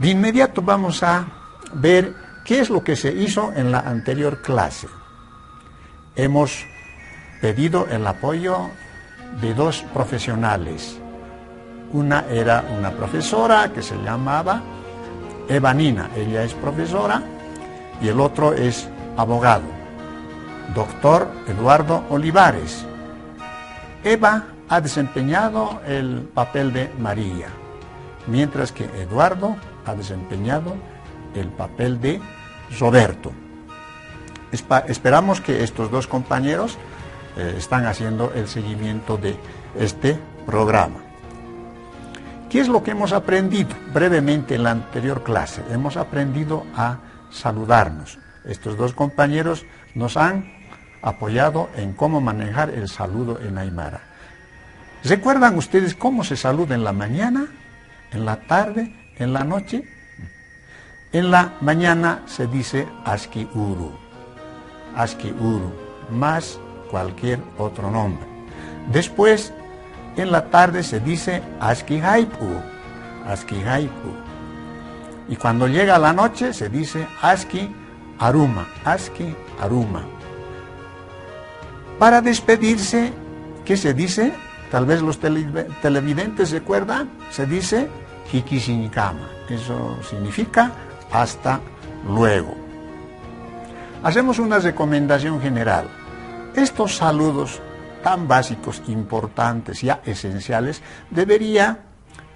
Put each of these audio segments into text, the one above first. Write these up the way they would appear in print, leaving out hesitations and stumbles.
De inmediato vamos a ver qué es lo que se hizo en la anterior clase. Hemos pedido el apoyo de dos profesionales. Una era una profesora que se llamaba Eva Nina, ella es profesora, y el otro es abogado, doctor Eduardo Olivares. Eva ha desempeñado el papel de María, mientras que Eduardo ha desempeñado el papel de Roberto. Esperamos que estos dos compañeros están haciendo el seguimiento de este programa. ¿Qué es lo que hemos aprendido? Brevemente en la anterior clase hemos aprendido a saludarnos. Estos dos compañeros nos han apoyado en cómo manejar el saludo en aymara. ¿Recuerdan ustedes cómo se saluda en la mañana, en la tarde, en la noche? En la mañana se dice aski uru, más cualquier otro nombre. Después, en la tarde se dice aski haipu. Y cuando llega la noche se dice aski aruma. Para despedirse, ¿qué se dice? Tal vez los televidentes recuerdan, se dice hikishinkama. Eso significa hasta luego. Hacemos una recomendación general. Estos saludos tan básicos, importantes, ya esenciales, debería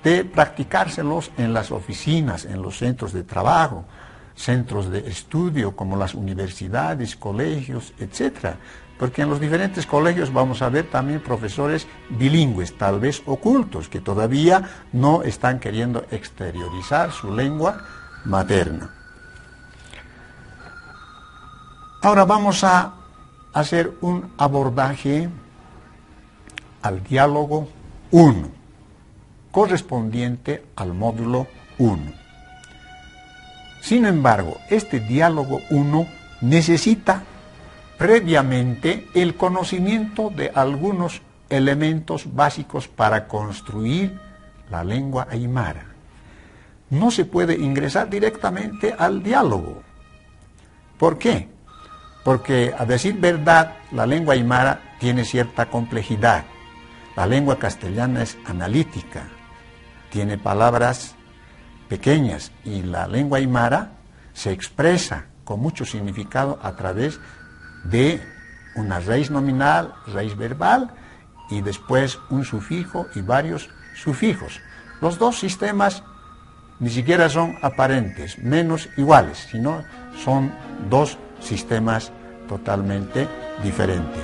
de practicárselos en las oficinas, en los centros de trabajo, centros de estudio como las universidades, colegios, etc. Porque en los diferentes colegios vamos a ver también profesores bilingües, tal vez ocultos, que todavía no están queriendo exteriorizar su lengua materna. Ahora vamos a hacer un abordaje al diálogo 1, correspondiente al módulo 1. Sin embargo, este diálogo 1 necesita previamente el conocimiento de algunos elementos básicos para construir la lengua aymara. No se puede ingresar directamente al diálogo. ¿Por qué? Porque, a decir verdad, la lengua aymara tiene cierta complejidad. La lengua castellana es analítica, tiene palabras pequeñas, y la lengua aymara se expresa con mucho significado a través de una raíz nominal, raíz verbal, y después un sufijo y varios sufijos. Los dos sistemas ni siquiera son aparentes, menos iguales, sino son dos sistemas totalmente diferentes.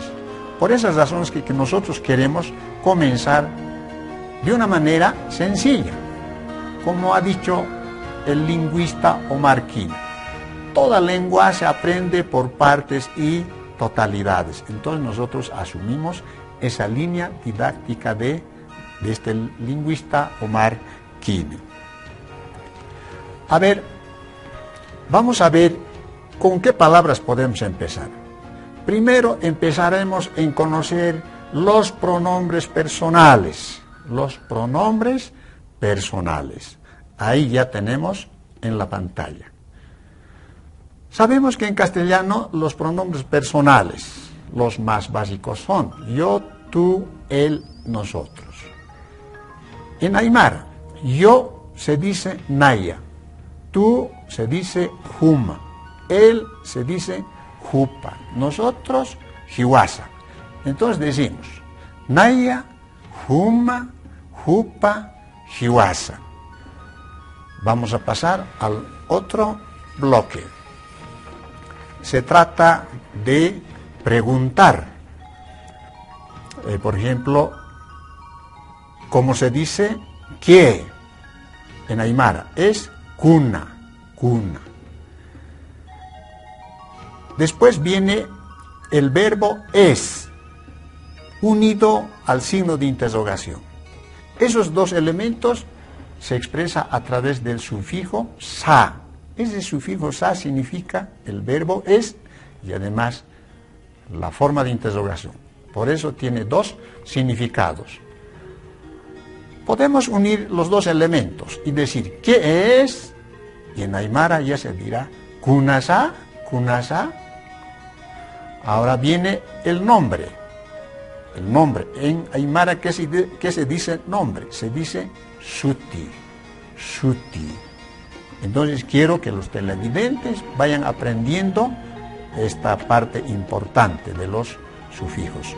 Por esas razones que nosotros queremos comenzar de una manera sencilla, como ha dicho el lingüista Omar Keen. Toda lengua se aprende por partes y totalidades. Entonces nosotros asumimos esa línea didáctica de este lingüista Omar Keen. A ver, vamos a ver con qué palabras podemos empezar. Primero empezaremos en conocer los pronombres personales. Los pronombres personales. Ahí ya tenemos en la pantalla. Sabemos que en castellano los pronombres personales, los más básicos son yo, tú, él, nosotros. En aymara, yo se dice naya, tú se dice juma, él se dice jupa, nosotros jiwasa. Entonces decimos naya, juma, jupa, jiwasa. Vamos a pasar al otro bloque. Se trata de preguntar. Por ejemplo, ¿cómo se dice qué? En aymara es cuna, cuna. Después viene el verbo es, unido al signo de interrogación. Esos dos elementos se expresa a través del sufijo sa. Ese sufijo sa significa el verbo es y además la forma de interrogación. Por eso tiene dos significados. Podemos unir los dos elementos y decir ¿qué es? Y en aymara ya se dirá kunasa, kunasa. Ahora viene el nombre. El nombre. En aymara, ¿qué se dice nombre? Se dice suti, suti. Entonces quiero que los televidentes vayan aprendiendo esta parte importante de los sufijos.